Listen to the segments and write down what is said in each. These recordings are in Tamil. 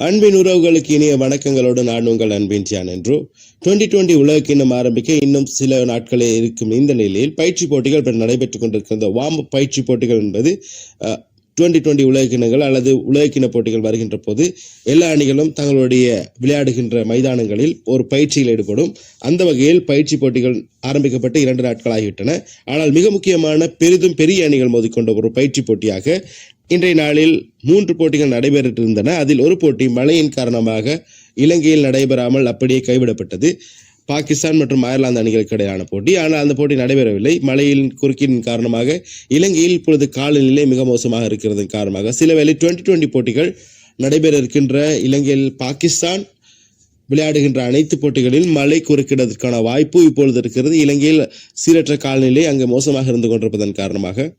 அன்பின் உறவுகளுக்கு இனிய வணக்கங்களோடு நான் உங்கள் அன்பின் சியான் என்று 2020 உலகக்கிண்ணம் ஆரம்பிக்க இன்னும் சில நாட்களே இருக்கும் இந்த நிலையில் பயிற்சி போட்டிகள் நடைபெற்றுக் கொண்டிருக்கின்ற வார்ம் அப் பயிற்சி போட்டிகள் என்பது 2020 உலகக்கிண்ணங்கள் அல்லது உலகக்கிண்ண போட்டிகள் வருகின்ற போது எல்லா அணிகளும் தங்களுடைய விளையாடுகின்ற மைதானங்களில் ஒரு பயிற்சியில் ஈடுபடும். அந்த வகையில் பயிற்சி போட்டிகள் ஆரம்பிக்கப்பட்டு 2 நாட்கள் ஆகிவிட்டன. ஆனால் மிக முக்கியமான பெரிய அணிகள் மோதிக்கொண்ட ஒரு பயிற்சி போட்டியாக இன்றைய நாளில் 3 போட்டிகள் நடைபெற்றிருந்தன. அதில் ஒரு போட்டி மழையின் காரணமாக இலங்கையில் நடைபெறாமல் அப்படியே கைவிடப்பட்டது. பாகிஸ்தான் மற்றும் அயர்லாந்து அணிகளுக்கு இடையிலான போட்டி. ஆனால் அந்த போட்டி நடைபெறவில்லை. மழையின் குறுக்கின் காரணமாக இலங்கையில் இப்பொழுது காலநிலை மிக மோசமாக இருக்கிறது காரணமாக சில வேளை 2020 போட்டிகள் நடைபெற இருக்கின்ற இலங்கையில் பாகிஸ்தான் விளையாடுகின்ற அனைத்து போட்டிகளில் மழை குறுக்கிடுவதற்கான வாய்ப்பு இப்பொழுது இருக்கிறது. இலங்கையில் சீரற்ற காலநிலை அங்கு மோசமாக இருந்து கொண்டிருப்பதன் காரணமாக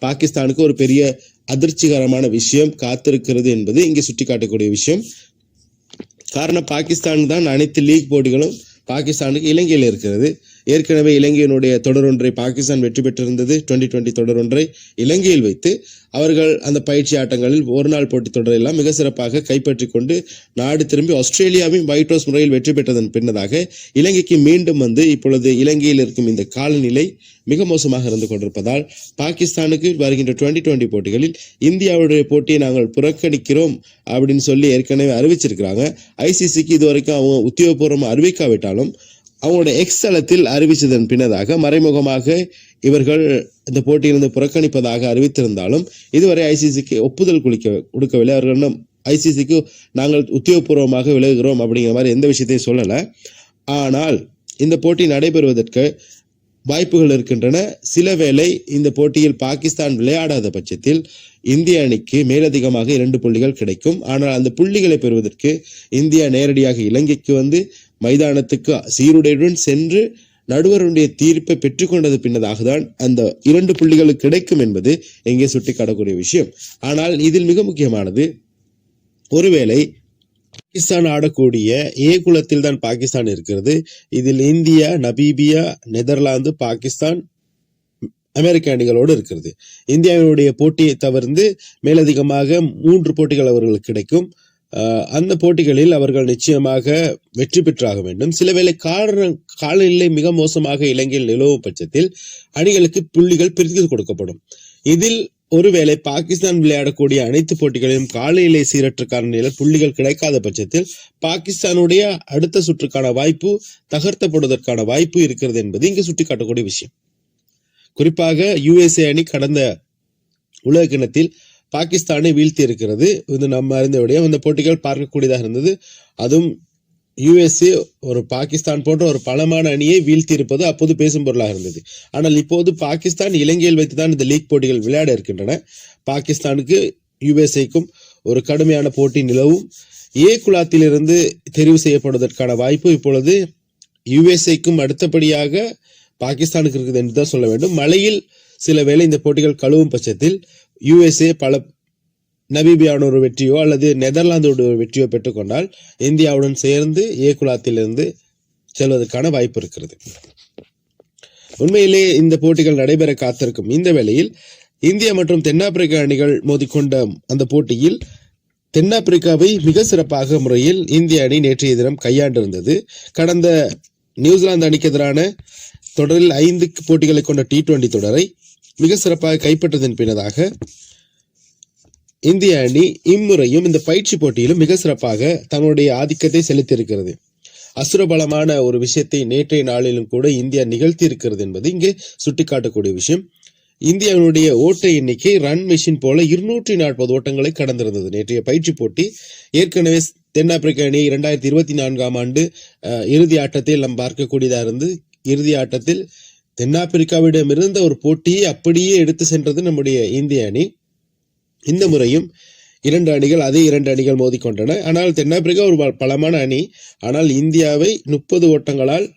பாகிஸ்தானுக்கு ஒரு பெரிய அதிர்ச்சிகரமான விஷயம் காத்திருக்கிறது என்பது இங்கே சுட்டிக்காட்டக்கூடிய விஷயம். காரணம் பாகிஸ்தான் தான் அனைத்து லீக் போட்டிகளும் பாகிஸ்தானுக்கு இலங்கையில் இருக்கிறது. ஏற்கனவே இலங்கையினுடைய தொடரொன்றை பாகிஸ்தான் வெற்றி பெற்றிருந்தது. 2020 தொடரொன்றை இலங்கையில் வைத்து அவர்கள் அந்த பயிற்சி ஆட்டங்களில் ஒரு நாள் போட்டி தொடரெல்லாம் மிக சிறப்பாக கைப்பற்றி கொண்டு நாடு திரும்பி ஆஸ்திரேலியாவையும் ஒயிட் ஹவுஸ் முறையில் வெற்றி பெற்றதன் பின்னதாக இலங்கைக்கு மீண்டும் வந்து இப்பொழுது இலங்கையில் இருக்கும் இந்த காலநிலை மிக மோசமாக இருந்து கொண்டிருப்பதால் பாகிஸ்தானுக்கு வருகின்ற 2020 போட்டிகளில் இந்தியாவுடைய போட்டியை நாங்கள் புறக்கணிக்கிறோம் அப்படின்னு சொல்லி ஏற்கனவே அறிவிச்சிருக்கிறாங்க. ஐசிசிக்கு இதுவரைக்கும் அவங்க உத்தியோகபூர்வமாக அறிவிக்காவிட்டாலும் அவங்களோட எக்ஸ் தளத்தில் அறிவித்ததன் பின்னதாக மறைமுகமாக இவர்கள் இந்த போட்டியிலிருந்து புறக்கணிப்பதாக அறிவித்திருந்தாலும் இதுவரை ஐசிசிக்கு ஒப்புதல் கொடுக்கவில்லை. அவர்கள் ஐசிசிக்கு நாங்கள் உத்தியோகபூர்வமாக விலகுகிறோம் அப்படிங்கிற மாதிரி எந்த விஷயத்தையும் சொல்லலை. ஆனால் இந்த போட்டி நடைபெறுவதற்கு வாய்ப்புகள் இருக்கின்றன. சில வேளை இந்த போட்டியில் பாகிஸ்தான் விளையாடாத பட்சத்தில் இந்திய அணிக்கு மேலதிகமாக 2 புள்ளிகள் கிடைக்கும். ஆனால் அந்த புள்ளிகளை பெறுவதற்கு இந்தியா நேரடியாக இலங்கைக்கு வந்து மைதானத்துக்கு சீருடையுடன் சென்று நடுவருடைய தீர்ப்பை பெற்றுக்கொண்டது பின்னதாக தான் அந்த 2 புள்ளிகள் கிடைக்கும் என்பது எங்கே சுட்டிக்காட்டக்கூடிய விஷயம். ஆனால் இதில் மிக முக்கியமானது, ஒருவேளை பாகிஸ்தான் ஆடக்கூடிய ஏ குலத்தில் தான் பாகிஸ்தான் இருக்கிறது. இதில் இந்தியா, நமீபியா, நெதர்லாந்து, பாகிஸ்தான், அமெரிக்க அணிகளோடு இருக்கிறது. இந்தியாவினுடைய போட்டியை தவிர்த்து மேலதிகமாக 3 போட்டிகள் அவர்களுக்கு கிடைக்கும். அந்த போட்டிகளில் அவர்கள் நிச்சயமாக வெற்றி பெற்றாக வேண்டும். சில வேளை காலநிலை மிக மோசமாக இலங்கையில் நிலவும் பட்சத்தில் அணிகளுக்கு புள்ளிகள் பிரித்து கொடுக்கப்படும். இதில் ஒருவேளை பாகிஸ்தான் விளையாடக்கூடிய அனைத்து போட்டிகளிலும் காலநிலை சீரற்ற காரணங்களில் புள்ளிகள் கிடைக்காத பட்சத்தில் பாகிஸ்தானுடைய அடுத்த சுற்றுக்கான வாய்ப்பு தகர்த்தப்படுவதற்கான வாய்ப்பு இருக்கிறது என்பது இங்கு சுட்டிக்காட்டக்கூடிய விஷயம். குறிப்பாக USA அணி கடந்த உலக கிண்ணத்தில் பாகிஸ்தானை வீழ்த்தி இருக்கிறது. இது நம்ம அறிந்த விடயம். இந்த போட்டிகள் பார்க்கக்கூடியதாக இருந்தது. அதுவும் USA ஒரு பாகிஸ்தான் போன்ற ஒரு பலமான அணியை வீழ்த்தி இருப்பது அப்போது பேசும் பொருளாக இருந்தது. ஆனால் இப்போது பாகிஸ்தான் இலங்கையில் வைத்துதான் இந்த லீக் போட்டிகள் விளையாட இருக்கின்றன. பாகிஸ்தானுக்கு USAக்கும் ஒரு கடுமையான போட்டி நிலவும். ஏ குலாத்திலிருந்து தெரிவு செய்யப்படுவதற்கான வாய்ப்பு இப்பொழுது USAக்கும் அடுத்தபடியாக பாகிஸ்தானுக்கு இருக்குது என்று தான் சொல்ல வேண்டும். மழையில் சில வேளை இந்த போட்டிகள் கழுவும் பட்சத்தில் USA பல நமீபியாவுடன் ஒரு வெற்றியோ அல்லது நெதர்லாந்தோட ஒரு வெற்றியோ பெற்றுக்கொண்டால் இந்தியாவுடன் சேர்ந்து ஏ குலாத்திலிருந்து செல்வதற்கான வாய்ப்பு இருக்கிறது. உண்மையிலே இந்த போட்டிகள் நடைபெற காத்திருக்கும் இந்த வேளையில் இந்தியா மற்றும் தென்னாப்பிரிக்கா அணிகள் மோதிக்கொண்ட அந்த போட்டியில் தென்னாப்பிரிக்காவை மிக சிறப்பாக முறையில் இந்திய அணி நேற்றைய தினம் கையாண்டிருந்தது. கடந்த நியூசிலாந்து அணிக்கு எதிரான தொடரில் 5 போட்டிகளை கொண்ட T20 தொடரை மிக சிறப்பாக கைப்பற்றதன் பின்னதாக இந்திய அணி இம்முறையும் இந்த பயிற்சி போட்டியிலும் மிக சிறப்பாக தன்னுடைய ஆதிக்கத்தை செலுத்தியிருக்கிறது. அசுரபலமான ஒரு விஷயத்தை நேற்றைய நாளிலும் கூட இந்தியா நிகழ்த்தி இருக்கிறது என்பது இங்கே சுட்டிக்காட்டக்கூடிய விஷயம். இந்தியாவினுடைய ஓட்ட எண்ணிக்கை ரன் மெஷின் போல 240 ஓட்டங்களை கடந்திருந்தது நேற்றைய பயிற்சி போட்டி. ஏற்கனவே தென்னாப்பிரிக்க அணி 2024ஆம் ஆண்டு இறுதி ஆட்டத்தில் நாம் பார்க்கக்கூடியதாக இருந்து இறுதி ஆட்டத்தில் தென்னாப்பிரிக்காவிடம் இருந்த ஒரு போட்டியை அப்படியே எடுத்து சென்றது நம்முடைய இந்திய அணி. இந்த முறையும் 2 அணிகள் அதே 2 அணிகள் மோதிக்கொண்டன. ஆனால் தென்னாப்பிரிக்கா ஒரு பலமான அணி. ஆனால் இந்தியாவை 30 ஓட்டங்களால்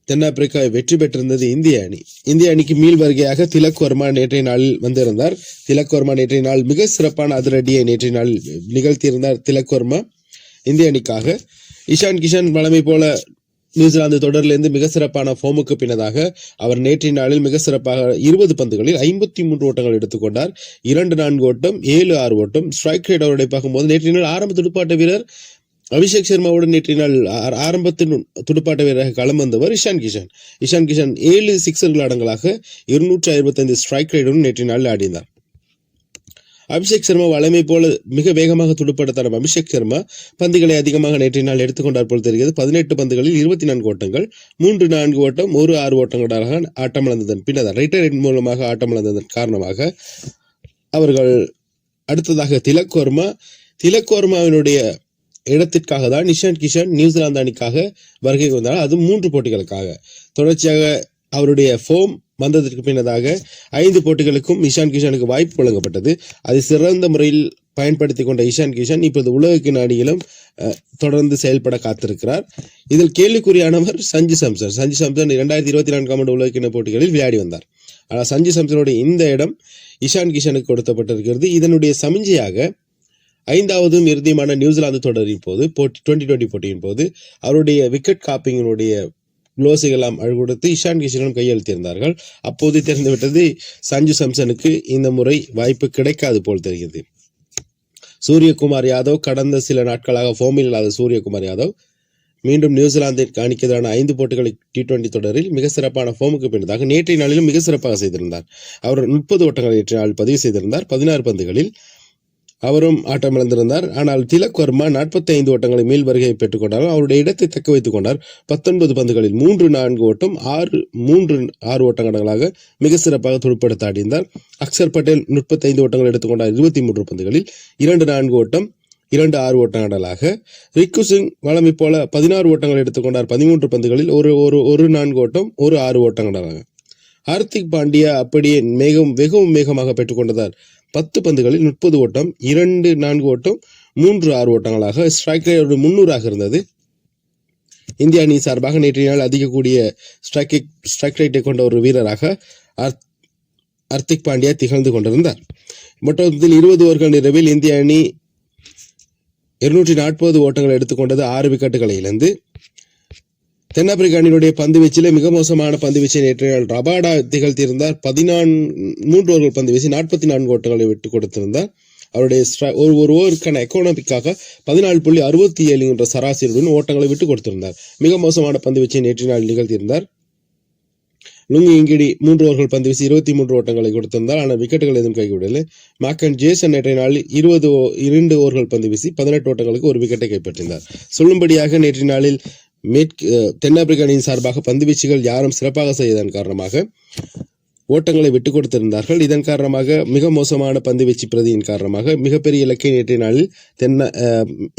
தென்னாப்பிரிக்கா வெற்றி பெற்றிருந்தது இந்திய அணி. இந்திய அணிக்கு மீள் வருகையாக திலக் வர்மா நேற்றைய நாளில் வந்திருந்தார். திலக் வர்மா நேற்றைய நாள் மிக சிறப்பான அதிரடியை நேற்றைய நாள் நிகழ்த்தியிருந்தார். திலக் வர்மா இந்திய அணிக்காக. இஷான் கிஷன் வழமை போல நியூசிலாந்து தொடரிலிருந்து மிக சிறப்பான ஃபோமுக்கு பின்னதாக அவர் நேற்றைய நாளில் மிக சிறப்பாக 20 பந்துகளில் 53 ஓட்டங்கள் எடுத்துக்கொண்டார். 2-4 ஓட்டம், 7-6 ஓட்டம். ஸ்ட்ரைக் ரேட் அவருடைய பார்க்கும்போது நேற்றைய நாள் ஆரம்ப துடுப்பாட்ட வீரர் அபிஷேக் சர்மாவுடன் நேற்றைய நாள் ஆரம்பத்தின் துடுப்பாட்ட வீரராக களம் வந்தவர் இஷான் கிஷன். 7 சிக்ஸர்கள் அடங்கலாக 255 ஸ்ட்ரைக் ரேட்டுடன் நேற்றைய நாளில் ஆடினார். அபிஷேக் சர்மா வளமை போல மிக வேகமாக துடுப்படுத்தான அபிஷேக் சர்மா பந்துகளை அதிகமாக நேற்றைய நாள் எடுத்துக்கொண்டார் போல் தெரிகிறது. 18 பந்துகளில் 24 ஓட்டங்கள், 3-4 ஓட்டம், 1-6 ஓட்டங்களாக ஆட்டமிழந்ததன் பின்னர் ரைட்டர் மூலமாக ஆட்டமிழந்ததன் காரணமாக அவர்கள் அடுத்ததாக திலக் வர்மாவினுடைய இடத்திற்காக தான் இஷான் கிஷன் நியூசிலாந்து அணிக்காக வருகை வந்தார். அது 3 போட்டிகளுக்காக தொடர்ச்சியாக அவருடைய ஃபோம் வந்ததற்கு பின்னதாக 5 போட்டிகளுக்கும் இஷான் கிஷனுக்கு வாய்ப்பு வழங்கப்பட்டது. அதை சிறந்த முறையில் பயன்படுத்தி கொண்ட இஷான் கிஷன் இப்போது உலகக்கிண அணியிலும் தொடர்ந்து செயல்பட காத்திருக்கிறார். இதில் கேள்விக்குறியானவர் சஞ்சு சாம்சன். 2024 ஆண்டு உலகக்கிண போட்டிகளில் விளையாடி வந்தார். ஆனால் சஞ்சு சாம்சனுடைய இந்த இடம் இஷான் கிஷனுக்கு கொடுக்கப்பட்டிருக்கிறது. இதனுடைய சமிஞ்சையாக 5வது இறுதியுமான நியூசிலாந்து தொடரின் போது 2020 போட்டியின் போது அவருடைய விக்கெட் காப்பிங்கினுடைய குளோஸுகள் எல்லாம் கொடுத்து இஷான் கிஷனும் கையெழுத்திருந்தார்கள். அப்போது தெரிந்துவிட்டது சஞ்சு சாம்சனுக்கு இந்த முறை வாய்ப்பு கிடைக்காது போல் தெரிகிறது. சூரியகுமார் யாதவ் கடந்த சில நாட்களாக ஃபோமில் இல்லாத சூரியகுமார் யாதவ் மீண்டும் நியூசிலாந்திற்கு அணிக்கு எதிரான 5 போட்டிகளை T20 தொடரில் மிக சிறப்பான ஃபோமுக்கு பின்னதாக நேற்றைய நாளிலும் மிக சிறப்பாக செய்திருந்தார். அவர் 30 ஓட்டங்களை நேற்றைய நாள் பதிவு செய்திருந்தார். 16 பந்துகளில் அவரும் ஆட்டமிழந்திருந்தார். ஆனால் திலக் வர்மா 45 ஓட்டங்களை மேல் வருகையை பெற்றுக் கொண்டார். அவருடைய இடத்தை தக்க வைத்துக் கொண்டார். 19 பந்துகளில் 3-4 ஓட்டம், 6 ஓட்டங்களாக மிக சிறப்பாக துடுப்படுத்த ஆடினார். அக்சர் பட்டேல் 35 ஓட்டங்கள் எடுத்துக்கொண்டார். 23 பந்துகளில் 2-4 ஓட்டம், 2-6 ஓட்டங்களாக. ரிக்கு சிங் வளமை போல 16 ஓட்டங்கள் எடுத்துக்கொண்டார். 13 பந்துகளில் 1-4 ஓட்டம், 1-6 ஓட்டங்களாக. ஹார்திக் பாண்டியா அப்படியே வெகவும் வேகமாக பெற்றுக்கொண்டதார். 10 பந்துகளில் 30 ஓட்டம், 2-4 ஓட்டம், 3-6 ஓட்டங்களாக. ஸ்ட்ரைக் ரேட் 300 இருந்தது. இந்திய அணி சார்பாக நேற்றைய நாள் அதிகக்கூடிய ஸ்ட்ரைக் ரேட்டை கொண்ட ஒரு வீரராக ஹார்திக் பாண்டியா திகழ்ந்து கொண்டிருந்தார். மொத்தத்தில் 20 ஓவர்கள் நிறைவில் இந்திய அணி 240 ஓட்டங்கள் எடுத்துக்கொண்டது. 6 விக்கெட்டுகளை இழந்து தென்னாப்பிரிக்க அணியினுடைய பந்து வீச்சிலே மிக மோசமான பந்து வீச்சை நேற்றைய நாள் ரபாடா திகழ்த்தியிருந்தார். 3 ஓவர்கள் பந்து வீசி 44 ஓட்டங்களை விட்டு கொடுத்திருந்தார். அவருடைய ஒரு ஓவருக்கான எக்கானமிக்காக 14.67 என்ற சராசரியுடன் ஓட்டங்களை விட்டு கொடுத்திருந்தார். மிக மோசமான பந்து வீச்சை நேற்றைய நாள் நிகழ்த்தியிருந்தார். லுங்கி இங்கிடி 3 ஓவர்கள் பந்து வீசி 23 ஓட்டங்களை கொடுத்திருந்தார். ஆனால் விக்கெட்டுகள் எதுவும் கைவிடவில்லை. மாக்கன் ஜேசன் நேற்றைய நாளில் 2 ஓவர்கள் பந்து வீசி 18 ஓட்டங்களுக்கு ஒரு விக்கெட்டை கைப்பற்றினார். சொல்லும்படியாக நேற்றைய நாளில் தென்னாப்பிரிக்க அணியின் சார்பாக பந்து வீச்சுகள் யாரும் சிறப்பாக செய்ததன் காரணமாக ஓட்டங்களை விட்டுக் கொடுத்திருந்தார்கள். இதன் காரணமாக மிக மோசமான பந்து வீச்சு பிரதியின் காரணமாக மிகப்பெரிய இலக்கை நேற்றைய நாளில்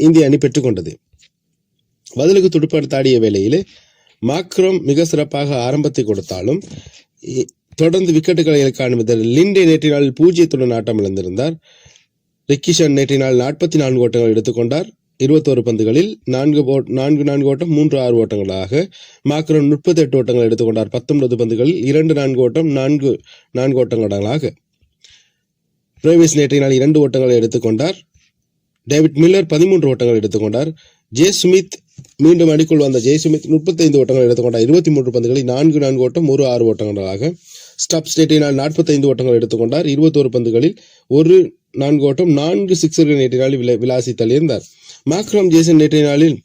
இந்திய அணி பெற்றுக்கொண்டது. பதிலுக்கு துடுப்படுத்தாடிய வேளையிலே மாக்ரம் மிக சிறப்பாக ஆரம்பத்தை கொடுத்தாலும் தொடர்ந்து விக்கெட்டுகளை இலக்கான லிண்டே நேற்றைய நாளில் 0 ஆட்டம் இழந்திருந்தார். ரிக்கிஷன் நேற்றைய நாள் 44 ஓட்டங்கள் எடுத்துக்கொண்டார். 21 பந்துகளில் 4 ஓட்டம், 3-6 ஓட்டங்களாக. மாக்ரம் 38 ஓட்டங்கள் எடுத்துக்கொண்டார். 19 பந்துகளில் 2-4 ஓட்டம், 4 ஓட்டங்களாக. பிரேவிஸ் நேற்றைய நாள் 2 ஓட்டங்களை எடுத்துக்கொண்டார். டேவிட் மில்லர் 13 ஓட்டங்கள் எடுத்துக்கொண்டார். ஜே சுமித் மீண்டும் அணிக்குள் வந்த 35 ஓட்டங்கள் எடுத்துக்கொண்டார். 23 பந்துகளில் 4 ஓட்டம், 1-6 ஓட்டங்களாக. ஸ்டப்ஸ் நேற்றைய நாள் 45 ஓட்டங்கள் எடுத்துக்கொண்டார். 21 பந்துகளில் 4 ஓட்டம், 4 சிக்ஸர்கள் நேற்றைய நாளில் விளாசி தள்ளியிருந்தார். மாக்ரம் ஜேசன் நேற்றைய நாளில்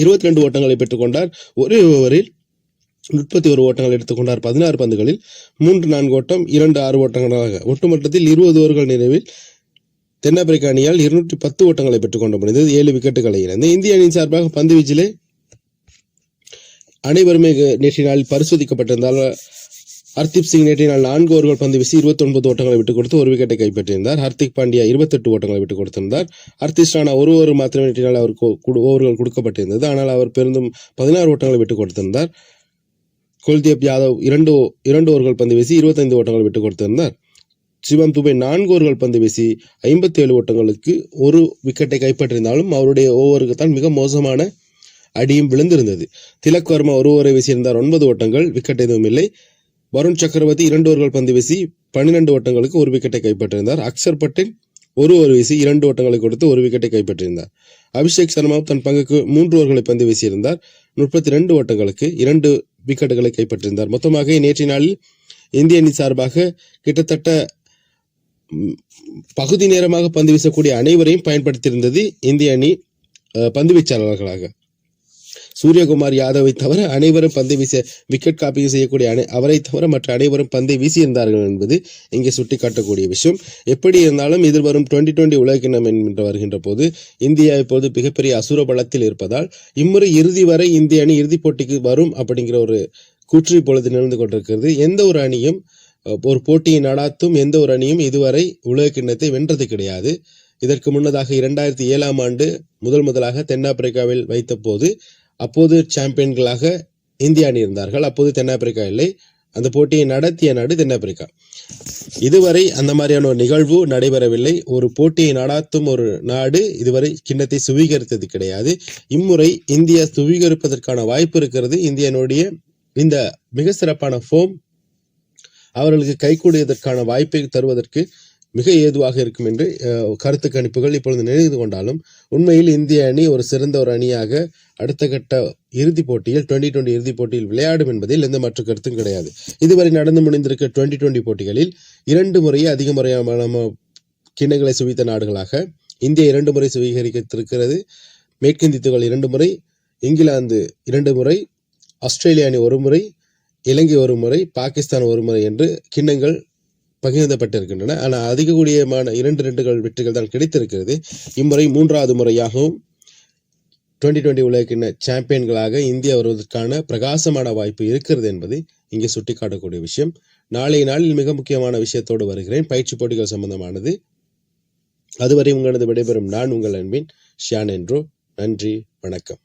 22 ஓட்டங்களை பெற்றுக்கொண்டார். ஒரே ஓவரில் 31 ஓட்டங்கள் எடுத்துக்கொண்டார். 16 பந்துகளில் 3-4 ஓட்டம், 2-6 ஓட்டங்களாக. ஒட்டுமொத்தத்தில் 20 ஓவர்கள் நிறைவில் தென்னாப்பிரிக்க அணியால் 210 ஓட்டங்களை பெற்றுக்கொண்ட முடிந்தது. 7 விக்கெட்டுகளை இழந்து இந்திய அணியின் சார்பாக பந்து வீச்சிலே அனைவருமே நேற்றைய நாளில் பரிசோதிக்கப்பட்டிருந்தால் ஹர்தீப் சிங் நேற்றைய நாள் 4 ஓவர்கள் பந்து வீசி 29 ஓட்டங்களை விட்டுக் கொடுத்து ஒரு விக்கெட்டை கைப்பற்றியிருந்தார். ஹர்திக் பாண்டியா 28 ஓட்டங்களை விட்டுக் கொடுத்திருந்தார். ஹர்திஷ் ராணா 1 ஓவர் மாத்திரமே நேற்றைய நாள் அவருக்கு ஓவர்கள் கொடுக்கப்பட்டிருந்தது. ஆனால் அவர் பெருந்தும் 16 ஓட்டங்களை விட்டுக் கொடுத்திருந்தார். குல்தீப் யாதவ் 2 ஓவர்கள் பந்து வீசி 25 ஓட்டங்களை விட்டுக் கொடுத்திருந்தார். சிவம் துபே 4 ஓவர்கள் பந்து வீசி 57 ஓட்டங்களுக்கு ஒரு விக்கெட்டை கைப்பற்றியிருந்தாலும் அவருடைய ஓவருக்கு தான் மிக மோசமான அடியும் விழுந்திருந்தது. திலக் வர்மா 1 ஓவரை வீசியிருந்தார். 9 ஓட்டங்கள், விக்கெட் எதுவும் இல்லை. வருண் சக்கரவர்த்தி 2 ஓவர்கள் பந்து வீசி 12 ஓட்டங்களுக்கு ஒரு விக்கெட்டை கைப்பற்றியிருந்தார். அக்சர் பட்டேல் 1 ஓவர் வீசி 2 ஓட்டங்களை கொடுத்து ஒரு விக்கெட்டை கைப்பற்றியிருந்தார். அபிஷேக் சர்மா தன் பங்குக்கு 3 ஓவர்களை பந்து வீசியிருந்தார். 32 ஓட்டங்களுக்கு 2 விக்கெட்டுகளை கைப்பற்றியிருந்தார். மொத்தமாக நேற்றைய நாளில் இந்திய அணி சார்பாக கிட்டத்தட்ட பகுதி நேரமாக பந்து வீசக்கூடிய அனைவரையும் பயன்படுத்தியிருந்தது இந்திய அணி பந்து வீச்சாளர்களாக. சூரியகுமார் யாதவை தவிர அனைவரும் பந்தை வீச விக்கெட் காப்பிங் செய்யக்கூடிய அவரை தவிர மற்ற அனைவரும் பந்தை வீசியிருந்தார்கள் என்பது இங்கே சுட்டிக்காட்டக்கூடிய விஷயம். எப்படி இருந்தாலும் எதிர்வரும் 2020 உலகக்கிண்ணம் என்று வருகின்ற போது இந்தியா இப்போது மிகப்பெரிய அசுர பலத்தில் இருப்பதால் இம்முறை இறுதி வரை இந்திய அணி இறுதிப் போட்டிக்கு வரும் அப்படிங்கிற ஒரு கூற்று இப்பொழுது நிகழ்ந்து கொண்டிருக்கிறது. எந்த ஒரு அணியும் ஒரு போட்டியை நடாத்தும் எந்த ஒரு அணியும் இதுவரை உலகக்கிண்ணத்தை வென்றது கிடையாது. இதற்கு முன்னதாக 2007ஆம் ஆண்டு முதலாக தென்னாப்பிரிக்காவில் வைத்த போது அப்போது சாம்பியன்களாக இந்திய அணி இருந்தார்கள். அப்போது தென்னாப்பிரிக்கா இல்லை. அந்த போட்டியை நடத்திய நாடு தென்னாப்பிரிக்கா. இதுவரை அந்த மாதிரியான ஒரு நிகழ்வு நடைபெறவில்லை. ஒரு போட்டியை நடாத்தும் ஒரு நாடு இதுவரை கிண்ணத்தை சுவீகரித்தது கிடையாது. இம்முறை இந்தியா சுவீகரிப்பதற்கான வாய்ப்பு இருக்கிறது. இந்தியனுடைய இந்த மிக சிறப்பான ஃபோம் அவர்களுக்கு கைகூடியதற்கான வாய்ப்பை தருவதற்கு மிக ஏதுவாக இருக்கும் என்று கருத்து கணிப்புகள் இப்பொழுது நினைவு கொண்டாலும் உண்மையில் இந்திய அணி ஒரு சிறந்த ஒரு அணியாக அடுத்த கட்ட இறுதிப் போட்டியில் 2020 இறுதிப் போட்டியில் விளையாடும் என்பதில் எந்த மாற்று கருத்தும் கிடையாது. இதுவரை நடந்து முடிந்திருக்க 2020 போட்டிகளில் 2 முறையே அதிக முறையான கிண்ணங்களை சுவித்த நாடுகளாக இந்தியா 2 முறை சுவீகரித்திருக்கிறது. மேற்கிந்திய தீவுகள் 2 முறை, இங்கிலாந்து 2 முறை, ஆஸ்திரேலிய அணி 1 முறை, இலங்கை 1 முறை, பாகிஸ்தான் 1 முறை என்று கிண்ணங்கள் பகிர்ந்தப்பட்டிருக்கின்றன. ஆனால் அதிகூடியமான 2 வெற்றிகள் தான் கிடைத்திருக்கிறது. இம்முறை 3வது முறையாகவும் 2020 உலகக்கிண்ண சாம்பியன்களாக இந்தியா வருவதற்கான பிரகாசமான வாய்ப்பு இருக்கிறது என்பது இங்கே சுட்டிக்காட்டக்கூடிய விஷயம். நாளைய நாளில் மிக முக்கியமான விஷயத்தோடு வருகிறேன், பயிற்சி போட்டிகள் சம்பந்தமானது. அதுவரை உங்களது விடைபெறும் நான் உங்கள் அன்பின் ஷியான் என்றோ. நன்றி, வணக்கம்.